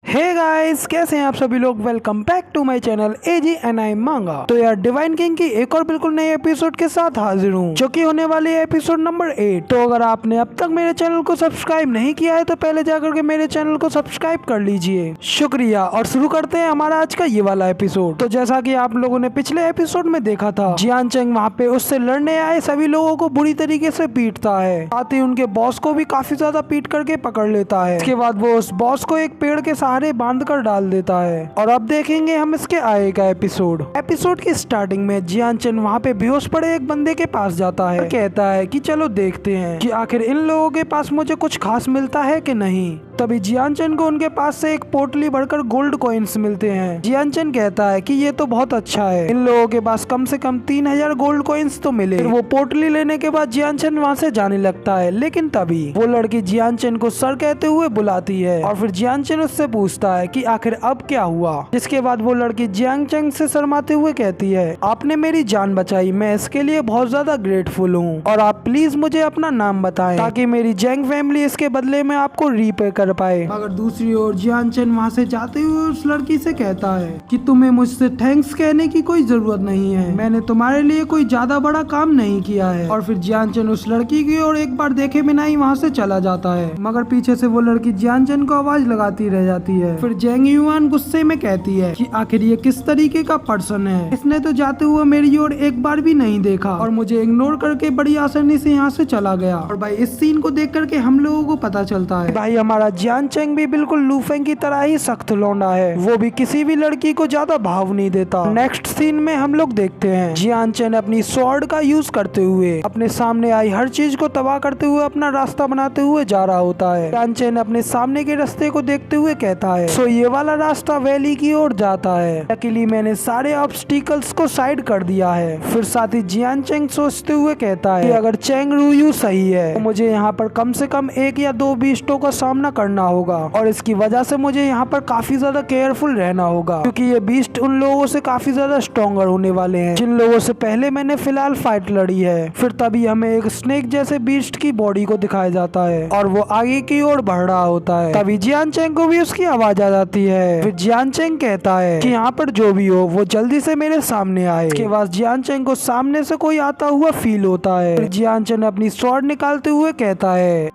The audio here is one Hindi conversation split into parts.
हे गाइस, कैसे हैं आप सभी लोग। Welcome back to my channel AG and I मांगा। तो यार डिवाइन किंग की एक और बिल्कुल नए एपिसोड के साथ हाजिर हूँ, जो कि होने वाली है एपिसोड नंबर 8। तो अगर आपने अब तक मेरे चैनल को सब्सक्राइब नहीं किया है तो पहले जाकर के मेरे चैनल को सब्सक्राइब कर लीजिए, शुक्रिया। और शुरू करते हैं हमारा आज का ये वाला एपिसोड। तो जैसा की आप लोगों ने पिछले एपिसोड में देखा था, जियान चेंग वहाँ पे उससे लड़ने आए सभी लोगों को बुरी तरीके से पीटता है, साथ ही उनके बॉस को भी काफी ज्यादा पीट करके पकड़ लेता है। इसके बाद वो उस बॉस को एक पेड़ के सहारे बांध कर डाल देता है। और अब देखेंगे हम इसके आगे का एपिसोड की स्टार्टिंग में जियान चेन वहाँ पे बेहोश पड़े एक बंदे के पास जाता है और कहता है कि चलो देखते हैं कि आखिर इन लोगों के पास मुझे कुछ खास मिलता है कि नहीं। तभी जियान चेन को उनके पास से एक पोटली भरकर गोल्ड कॉइन्स मिलते हैं। जियान चेन कहता है कि ये तो बहुत अच्छा है, इन लोगों के पास कम से कम 3000 गोल्ड कॉइन्स तो मिले। फिर वो पोटली लेने के बाद जियान चेन वहाँ से जाने लगता है, लेकिन तभी वो लड़की जियान चेन को सर कहते हुए बुलाती है और फिर जियान चेन उससे पूछता है कि आखिर अब क्या हुआ। जिसके बाद वो लड़की जियांग चेंग से शर्माते हुए कहती है, आपने मेरी जान बचाई, मैं इसके लिए बहुत ज्यादा ग्रेटफुल हूँ और आप प्लीज मुझे अपना नाम बताएं ताकि मेरी जेंग फैमिली इसके बदले में आपको रीपे कर पाए। मगर दूसरी ओर जियान चेन वहाँ से जाते हुए उस लड़की से कहता है कि तुम्हें मुझसे थैंक्स कहने की कोई जरूरत नहीं है, मैंने तुम्हारे लिए कोई ज्यादा बड़ा काम नहीं किया है। और फिर जियान चेन उस लड़की की ओर एक बार देखे बिना ही वहाँ से चला जाता है, मगर पीछे से वो लड़की जियान चेन को आवाज लगाती रह जाती है। फिर जेंग युआन गुस्से में कहती है कि आखिर ये किस तरीके का पर्सन है, इसने तो जाते हुए मेरी ओर एक बार भी नहीं देखा और मुझे इग्नोर करके बड़ी आसानी से यहाँ से चला गया। और भाई इस सीन को देख करके हम लोगों को पता चलता है भाई हमारा जियान चेंग भी बिल्कुल लूफेंग की तरह ही सख्त लौंडा है, वो भी किसी भी लड़की को ज्यादा भाव नहीं देता। नेक्स्ट सीन में हम लोग देखते हैं जियान चेंग अपनी स्वॉर्ड का यूज करते हुए अपने सामने आई हर चीज को तबाह करते हुए अपना रास्ता बनाते हुए जा रहा होता है। जियान चेंग अपने सामने के रास्ते को देखते हुए कहता है, सो ये वाला रास्ता वैली की ओर जाता है, लकीली मैंने सारे ऑब्स्टिकल्स को साइड कर दिया है। फिर साथ ही जियान चेंग सोचते हुए कहता है कि अगर चेंग रूयू सही है तो मुझे यहाँ पर कम से कम 1 या 2 बीस्टों का सामना करना होगा और इसकी वजह से मुझे यहाँ पर काफी ज्यादा केयरफुल रहना होगा, क्योंकि ये बीस्ट उन लोगों से काफी ज्यादा स्ट्रॉन्गर होने वाले हैं जिन लोगों से पहले मैंने फिलहाल फाइट लड़ी है। फिर तभी हमें एक स्नेक जैसे बीस्ट की बॉडी को दिखाया जाता है और वो आगे की ओर बढ़ रहा होता है। तभी जियान चेंग को भी उसकी आवाज आ जाती है। फिर जियान चेंग कहता है कि यहाँ पर जो भी हो वो जल्दी से मेरे सामने आए। इसके बाद जियान चेंग को सामने से कोई आता हुआ फील होता है। फिर जियान चेंग अपनी स्वॉर्ड निकालते हुए कहता है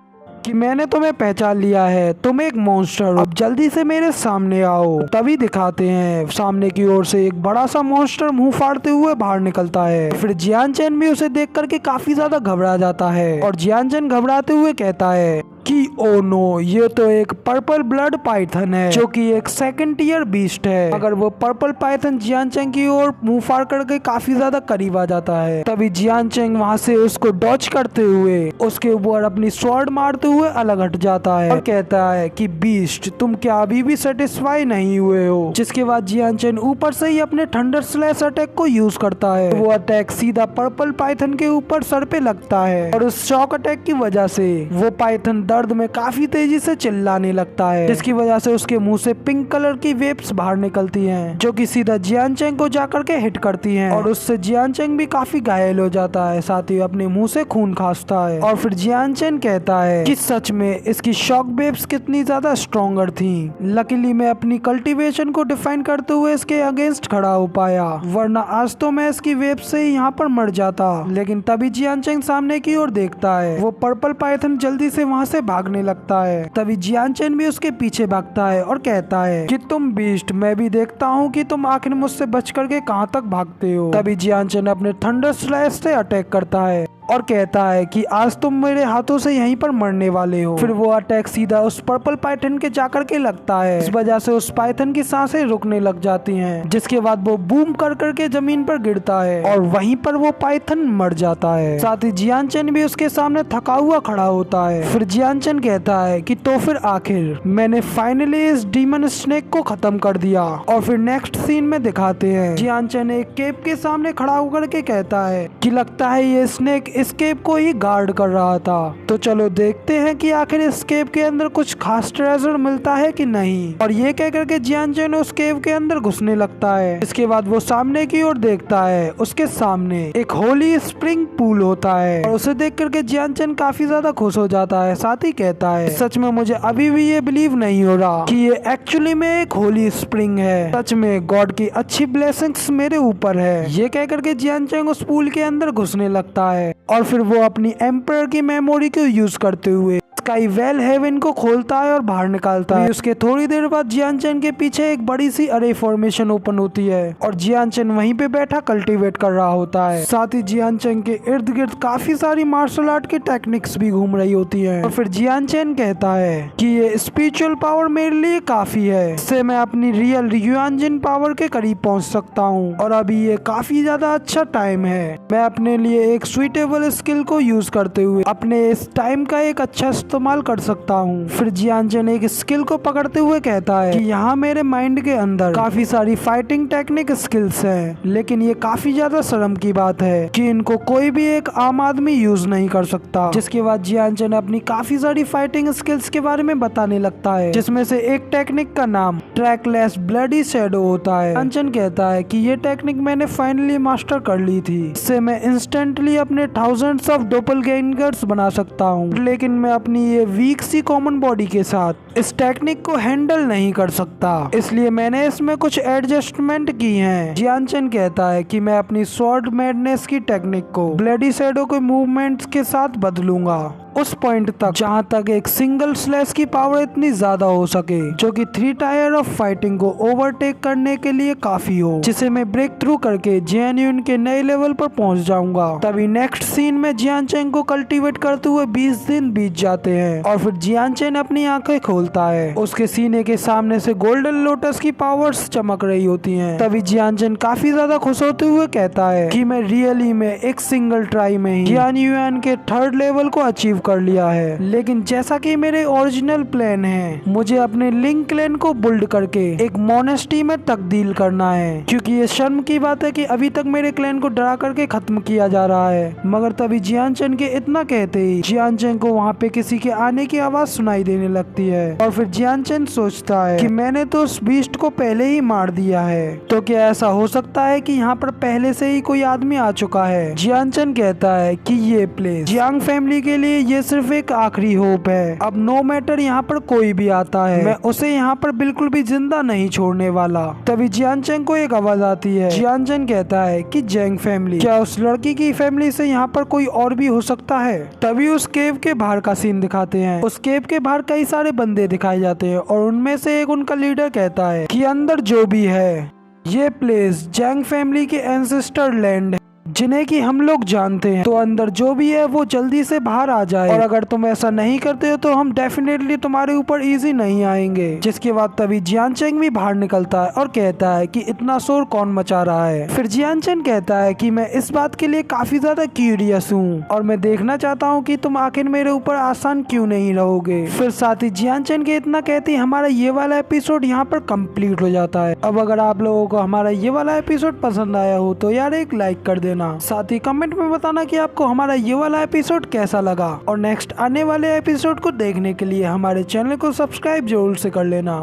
कि मैंने तुम्हें पहचान लिया है, तुम एक मॉन्स्टर हो, अब जल्दी से मेरे सामने आओ। तभी दिखाते हैं सामने की ओर से एक बड़ा सा मॉन्स्टर मुंह फाड़ते हुए बाहर निकलता है। फिर जियान चेन भी उसे देख करके काफी ज्यादा घबरा जाता है और जियान चेन घबराते हुए कहता है कि ओ नो, ये तो एक पर्पल ब्लड पाइथन है जो कि एक सेकंड टियर बीस्ट है। अगर वो पर्पल पाइथन जियान चेंग की ओर मुंह फाड़ करके काफी ज्यादा करीब आ जाता है। तभी जियान चेंग वहाँ से उसको डॉच करते हुए उसके ऊपर अपनी स्वॉर्ड मारते हुए अलग हट जाता है और कहता है कि बीस्ट, तुम क्या अभी भी सेटिस्फाई नहीं हुए हो। जिसके बाद जियान चेंग ऊपर से ही अपने थंडर स्लैश अटैक को यूज करता है। वो अटैक सीधा पर्पल पाइथन के ऊपर सर पे लगता है और उस शॉक अटैक की वजह से वो पाइथन दर्द में काफी तेजी से चिल्लाने लगता है, जिसकी वजह से उसके मुंह से पिंक कलर की वेव्स बाहर निकलती हैं, जो कि सीधा जियान चेंग को जाकर के हिट करती हैं और उससे जियान चेंग भी काफी घायल हो जाता है, साथ ही अपने मुंह से खून खांसता है। और फिर जियान चेंग कहता है कि सच में इसकी शॉक वेव्स कितनी ज्यादा स्ट्रॉन्गर थी, लकीली मैं अपनी कल्टीवेशन को डिफाइन करते हुए इसके अगेंस्ट खड़ा हो पाया, वरना आज तो मैं इसकी वेव से यहाँ पर मर जाता। लेकिन तभी जियान चेंग सामने की ओर देखता है, वो पर्पल पाइथन जल्दी से वहाँ से भागने लगता है। तभी जियान चेन भी उसके पीछे भागता है और कहता है कि तुम बीस्ट, मैं भी देखता हूँ कि तुम आखिर मुझसे बच करके कहाँ तक भागते हो। तभी जियान चेन अपने थंडर स्लैश से अटैक करता है और कहता है कि आज तुम मेरे हाथों से यहीं पर मरने वाले हो। फिर वो अटैक सीधा उस पर्पल पाइथन के जाकर के लगता है, इस वजह से उस पाइथन की सांसें रुकने लग जाती हैं, जिसके बाद वो बूम कर करके जमीन पर गिरता है और वहीं पर वो पाइथन मर जाता है। साथ ही जियान चेन भी उसके सामने थका हुआ खड़ा होता है। फिर जियान चेन कहता है कि तो फिर आखिर मैंने फाइनली इस डीमन स्नेक को खत्म कर दिया। और फिर नेक्स्ट सीन में दिखाते हैं जियान चेन एक केव के सामने खड़ा होकर के कहता है कि लगता है ये स्नेक इस केव को ही गार्ड कर रहा था। तो चलो देखते हैं कि आखिर इस केव के अंदर कुछ खास ट्रेजर मिलता है कि नहीं। और ये कह करके जियान चैन उस केव के अंदर घुसने लगता है। इसके बाद वो सामने की ओर देखता है, उसके सामने एक होली स्प्रिंग पूल होता है और उसे देख करके जियान चैन काफी ज्यादा खुश हो जाता है। साथ ही कहता है, सच में मुझे अभी भी ये बिलीव नहीं हो रहा कि ये एक्चुअली में एक होली स्प्रिंग है। सच में गॉड की अच्छी ब्लेसिंग्स मेरे ऊपर है। ये कह करके जियान चैन उस पूल के अंदर घुसने लगता है और फिर वो अपनी एम्पायर की मेमोरी को यूज करते हुए स्काई वेल हेवन को खोलता है और बाहर निकालता है। उसके थोड़ी देर बाद जियान चैन के पीछे एक बड़ी सी अरे फॉर्मेशन ओपन होती है और जियान चैन वहीं पे बैठा कल्टीवेट कर रहा होता है। साथ ही जियान चैन के इर्द गिर्द काफी सारी मार्शल आर्ट की टेक्निक्स भी घूम रही होती है। और फिर जियान चैन कहता है कि ये स्पिरिचुअल पावर मेरे लिए काफी है, इससे मैं अपनी रियल युआनजिन पावर के करीब पहुंच सकता हूँ और अभी ये काफी ज्यादा अच्छा टाइम है। मैं अपने लिए एक सुइटेबल स्किल को यूज करते हुए अपने इस टाइम का एक अच्छा इस्तेमाल कर सकता हूँ। फिर जियान चैन एक स्किल को पकड़ते हुए कहता है कि यहाँ मेरे माइंड के अंदर काफी सारी फाइटिंग टेक्निक स्किल्स हैं, लेकिन ये काफी ज्यादा शर्म की बात है कि इनको कोई भी एक आम आदमी यूज नहीं कर सकता। जिसके बाद जियान चैन अपनी काफी सारी फाइटिंग स्किल्स के बारे में बताने लगता है, जिसमें से एक टेक्निक का नाम ट्रैकलेस ब्लडी शैडो होता है। जियान चैन कहता है कि ये टेक्निक मैंने फाइनली मास्टर कर ली थी, इससे मैं इंस्टेंटली अपने थाउजेंड्स ऑफ डोपलगैंगर्स बना सकता हूँ, लेकिन मैं अपनी ये वीक सी कॉमन बॉडी के साथ इस टेक्निक को हैंडल नहीं कर सकता, इसलिए मैंने इसमें कुछ एडजस्टमेंट की हैं। जियान चैन कहता है कि मैं अपनी स्वॉर्ड मैडनेस की टेक्निक को ब्लडी शैडो के मूवमेंट्स के साथ बदलूंगा उस पॉइंट तक जहां तक एक सिंगल स्लैश की पावर इतनी ज्यादा हो सके जो कि 3 टायर ऑफ फाइटिंग को ओवरटेक करने के लिए काफी हो, जिसे मैं ब्रेक थ्रू करके जियान यून के नए लेवल पर पहुंच जाऊंगा। तभी नेक्स्ट सीन में जियान चैन को कल्टीवेट करते हुए 20 दिन बीत जाते हैं और फिर जियान चैन अपनी आंखें खोलता है। उसके सीने के सामने से गोल्डन लोटस की पावर्स चमक रही होती हैं। तभी जियान चैन काफी ज्यादा खुश होते हुए कहता है कि मैं रियली में एक सिंगल ट्राई में ही जियान युआन के 3rd लेवल को अचीव कर लिया है। लेकिन जैसा कि मेरे ओरिजिनल प्लान है, मुझे अपने लिंक क्लैन को बिल्ड करके एक मोनेस्टी में तब्दील करना है, क्योंकि ये शर्म की बात है कि अभी तक मेरे क्लैन को डरा करके खत्म किया जा रहा है। मगर तभी जियान चैन के इतना कहते ही जियान चैन को वहाँ पे किसी के आने की आवाज सुनाई देने लगती है और फिर जियान चैन सोचता है कि मैंने तो उस बीस्ट को पहले ही मार दिया है, तो क्या ऐसा हो सकता है कि यहाँ पर पहले से ही कोई आदमी आ चुका है। जियान चैन कहता है कि ये प्लेस जियांग फैमिली के लिए ये सिर्फ एक आखिरी होप है। अब नो मैटर यहाँ पर कोई भी आता है, मैं उसे यहाँ पर बिल्कुल भी जिंदा नहीं छोड़ने वाला। तभी जियान चैन को एक आवाज आती है। जियान चैन कहता है कि जैंग फैमिली, क्या उस लड़की की फैमिली से यहाँ पर कोई और भी हो सकता है। तभी उस केव के बाहर का सीन दिखाते हैं। उस केव के बाहर कई सारे बंदे दिखाए जाते हैं और उनमें से एक उनका लीडर कहता है कि अंदर जो भी है, ये प्लेस जैंग फैमिली के एंसेस्टर लैंड है, जिन्हें कि हम लोग जानते हैं। तो अंदर जो भी है वो जल्दी से बाहर आ जाए, और अगर तुम ऐसा नहीं करते हो तो हम डेफिनेटली तुम्हारे ऊपर इजी नहीं आएंगे। जिसके बाद तभी जियान चैन भी बाहर निकलता है और कहता है कि इतना शोर कौन मचा रहा है। फिर जियान चैन कहता है कि मैं इस बात के लिए काफी ज्यादा क्यूरियस हूँ और मैं देखना चाहता हूँ कि तुम आखिर मेरे ऊपर आसान क्यों नहीं रहोगे। फिर साथ ही जियान चैन के इतना कहते ही हमारा ये वाला एपिसोड यहाँ पर कंप्लीट हो जाता है। अब अगर आप लोगों को हमारा ये वाला एपिसोड पसंद आया हो तो यार एक लाइक कर देना, साथ ही कमेंट में बताना कि आपको हमारा ये वाला एपिसोड कैसा लगा, और नेक्स्ट आने वाले एपिसोड को देखने के लिए हमारे चैनल को सब्सक्राइब जरूर से कर लेना।